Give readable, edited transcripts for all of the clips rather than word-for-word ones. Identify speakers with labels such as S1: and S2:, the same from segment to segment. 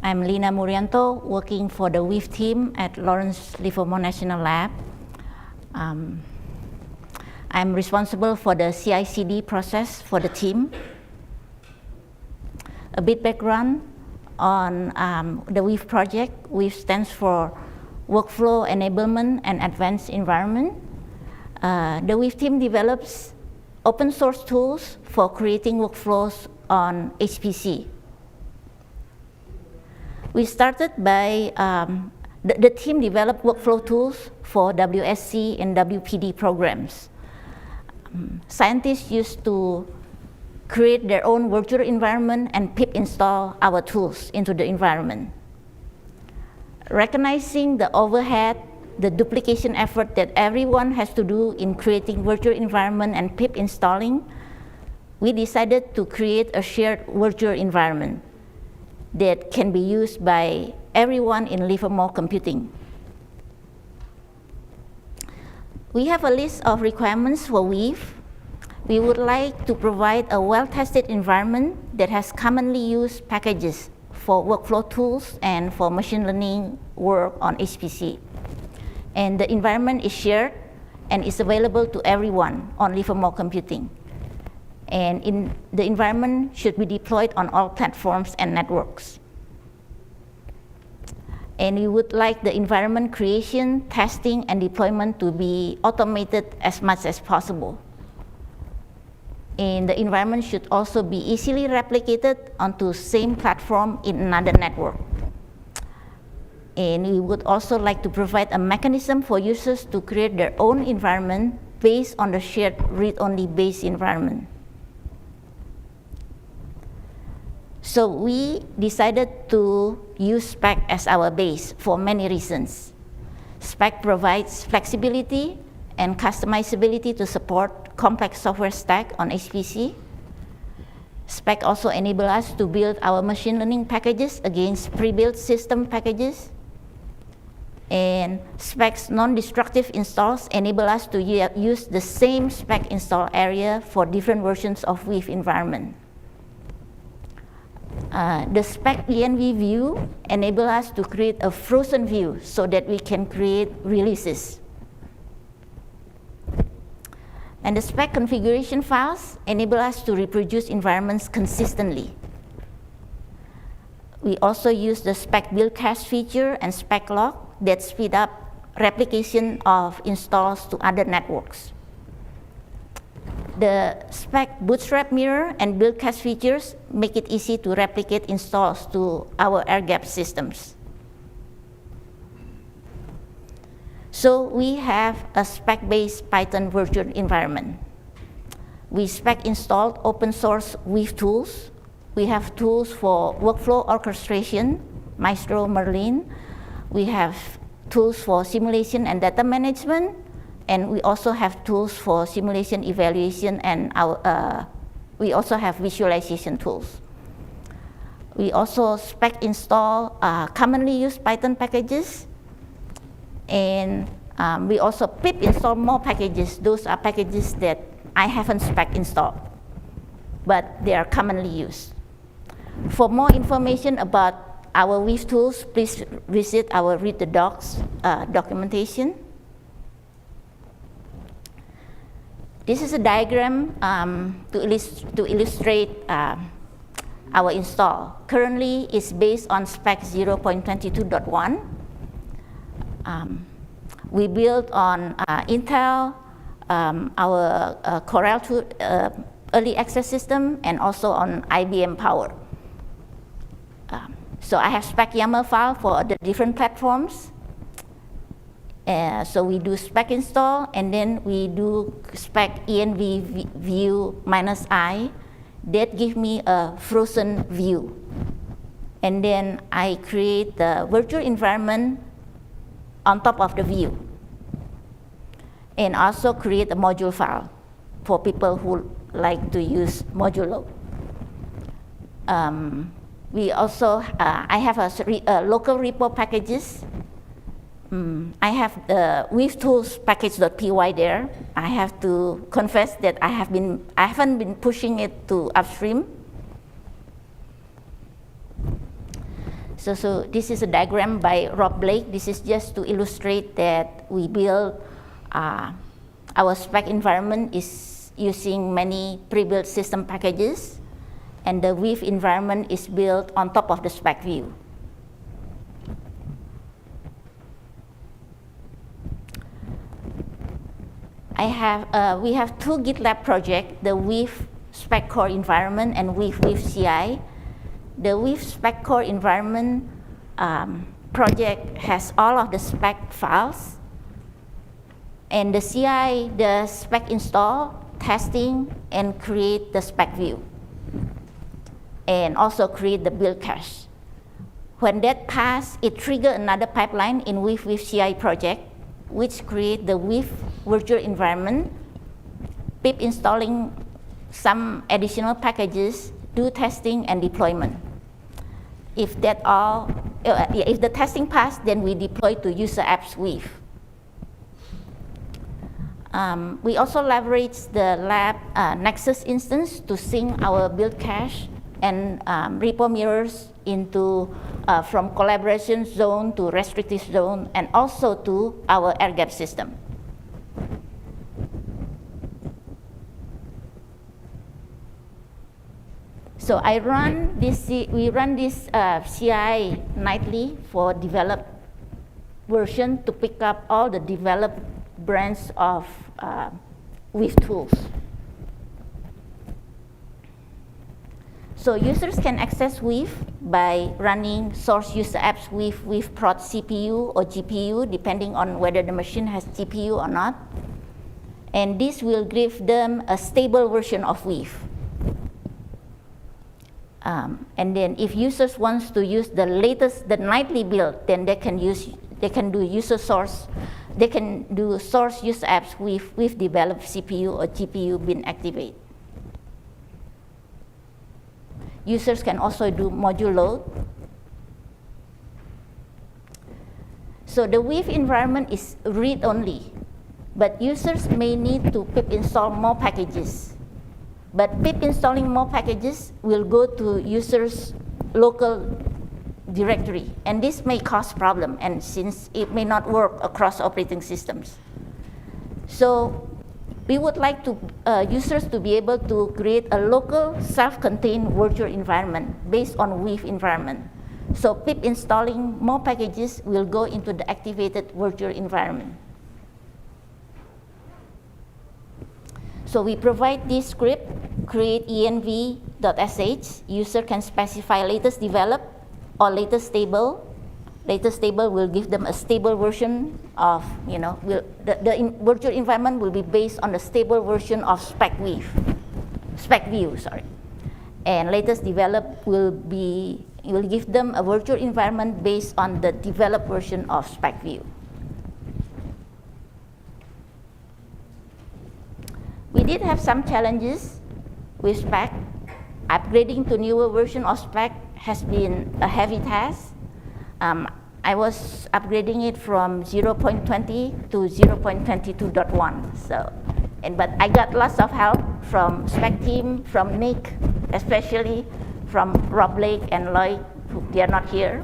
S1: I'm Lina Muryanto, working for the WIF team at Lawrence Livermore National Lab. I'm responsible for the CI/CD process for the team. A bit background on the WIF project. WIF stands for Workflow Enablement and Advanced Environment. The WIF team develops open source tools for creating workflows on HPC. We started by, the team developed workflow tools for WSC and WPD programs. Scientists used to create their own virtual environment and pip install our tools into the environment. Recognizing the overhead, the duplication effort that everyone has to do in creating virtual environment and pip installing, we decided to create a shared virtual environment that can be used by everyone in Livermore Computing. We have a list of requirements for WIF. We would like to provide a well-tested environment that has commonly used packages for workflow tools and for machine learning work on HPC. And the environment is shared and is available to everyone on Livermore Computing. And the environment should be deployed on all platforms and networks. And we would like the environment creation, testing, and deployment to be automated as much as possible. And the environment should also be easily replicated onto same platform in another network. And we would also like to provide a mechanism for users to create their own environment based on the shared read-only based environment. So we decided to use Spack as our base for many reasons. Spack provides flexibility and customizability to support complex software stack on HPC. Spack also enables us to build our machine learning packages against pre-built system packages. And Spack's non-destructive installs enable us to use the same Spack install area for different versions of WIF environment. The Spack env view enables us to create a frozen view so that we can create releases. And the Spack configuration files enable us to reproduce environments consistently. We also use the Spack build cache feature and Spack log that speed up replication of installs to other networks. The Spack bootstrap mirror and build cache features make it easy to replicate installs to our air-gapped systems. So we have a Spack-based Python virtual environment. We Spack installed open source WIF tools. We have tools for workflow orchestration, Maestro, Merlin. We have tools for simulation and data management. And we also have tools for simulation evaluation, and we also have visualization tools. We also Spack install commonly used Python packages, and we also pip install more packages. Those are packages that I haven't Spack installed, but they are commonly used. For more information about our WIF tools, please visit our Read the Docs documentation. This is a diagram to illustrate our install. Currently, it's based on Spack 0.22.1. We built on Intel, our Corel early access system, and also on IBM Power. So I have Spack YAML file for the different platforms. So we do Spack install, and then we do Spack env view -i. That gives me a frozen view. And then I create the virtual environment on top of the view. And also create a module file for people who like to use modulo. We also, I have a local repo packages. I have the WIF tools package.py there. I have to confess that I haven't been pushing it to upstream. So this is a diagram by Rob Blake. This is just to illustrate that we build our spec environment is using many pre-built system packages, and the WIF environment is built on top of the spec view. We have two GitLab projects, the WIF spec core environment and WIF CI. The WIF spec core environment project has all of the spec files, and the CI does spec install, testing, and create the spec view, and also create the build cache. When that passes, it triggers another pipeline in WIF CI project, which create the WIF virtual environment, pip installing some additional packages, do testing and deployment. If the testing pass, then we deploy to user apps WIF. We also leverage the lab Nexus instance to sync our build cache and repo mirrors into from collaboration zone to restricted zone, and also to our air gap system. So we run this CI nightly for developed version to pick up all the developed brands of WIF tools. So users can access WIF by running source user apps with prod CPU or GPU, depending on whether the machine has GPU or not. And this will give them a stable version of WIF. And then if users wants to use the nightly build, then they can do source user apps with developed CPU or GPU being activated. Users can also do module load. So the WIF environment is read-only, but users may need to pip install more packages. But pip installing more packages will go to users' local directory, and this may cause problem, and since it may not work across operating systems. So we would like users to be able to create a local self-contained virtual environment based on WIF environment. So pip installing more packages will go into the activated virtual environment. So we provide this script, create env.sh. User can specify latest develop or latest stable. Latest stable will give them a stable version of, the virtual environment will be based on the stable version of spec view, And latest develop will give them a virtual environment based on the developed version of spec view. We did have some challenges with spec. Upgrading to newer version of spec has been a heavy task. I was upgrading it from 0.20 to 0.22.1. But I got lots of help from spec team, from Nick, especially from Rob Blake and Lloyd, they are not here.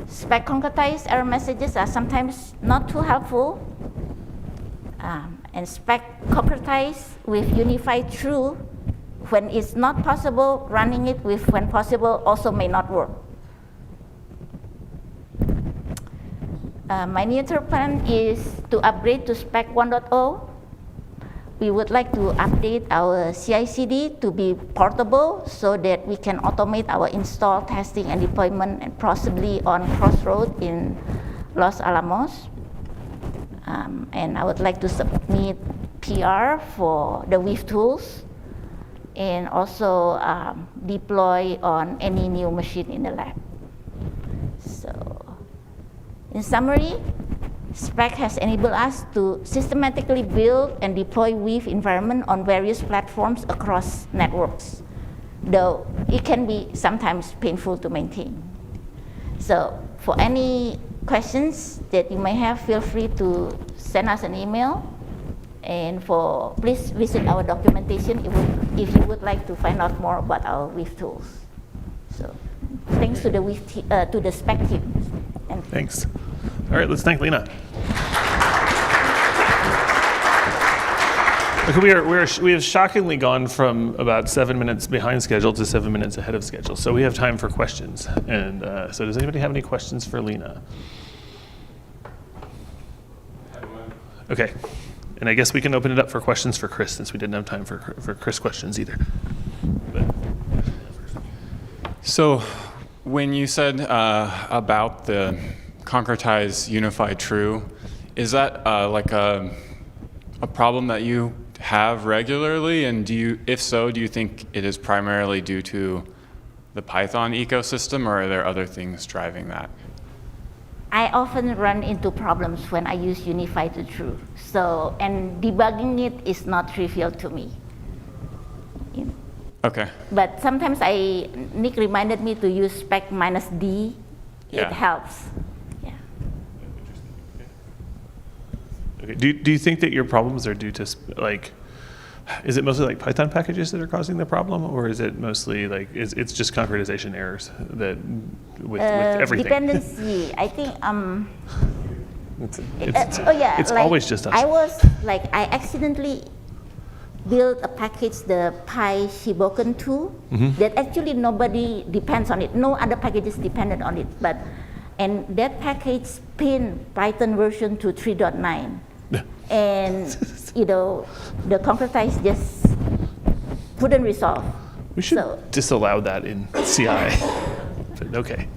S1: Spec concretized error messages are sometimes not too helpful. And spec concretized with unified true, when it's not possible, running it with when possible also may not work. My near-term plan is to upgrade to spec 1.0. We would like to update our CI/CD to be portable so that we can automate our install, testing, and deployment, and possibly on Crossroad in Los Alamos. And I would like to submit PR for the WIF tools and also deploy on any new machine in the lab. So, in summary, Spec has enabled us to systematically build and deploy WIF environment on various platforms across networks, though it can be sometimes painful to maintain. So, for any questions that you may have, feel free to send us an email. And please visit our documentation if you would like to find out more about our WIF tools. So. thanks to the to the Spack team. And
S2: Thanks. All right, let's thank Lina. Okay, we have shockingly gone from about 7 minutes behind schedule to 7 minutes ahead of schedule. So we have time for questions. And so does anybody have any questions for Lina? Okay. And I guess we can open it up for questions for Chris, since we didn't have time for Chris questions either.
S3: So when you said about the concretized unified true, is that like a problem that you have regularly? And if so, do you think it is primarily due to the Python ecosystem, or are there other things driving that?
S1: I often run into problems when I use unified to true. So, and debugging it is not trivial to me. You know.
S3: Okay.
S1: But sometimes Nick reminded me to use spec -d.
S3: Yeah.
S1: It helps. Yeah.
S2: Okay. Do you think that your problems are due to is it mostly like Python packages that are causing the problem, or is it mostly like it's just concretization errors that with everything?
S1: Dependency. I think
S2: it's always just us.
S1: I accidentally built a package, the PyShiboken tool, that actually nobody depends on it. No other packages depended on it, and that package pinned Python version to 3.9. And the concretize just couldn't resolve.
S2: We should disallow that in CI. But okay.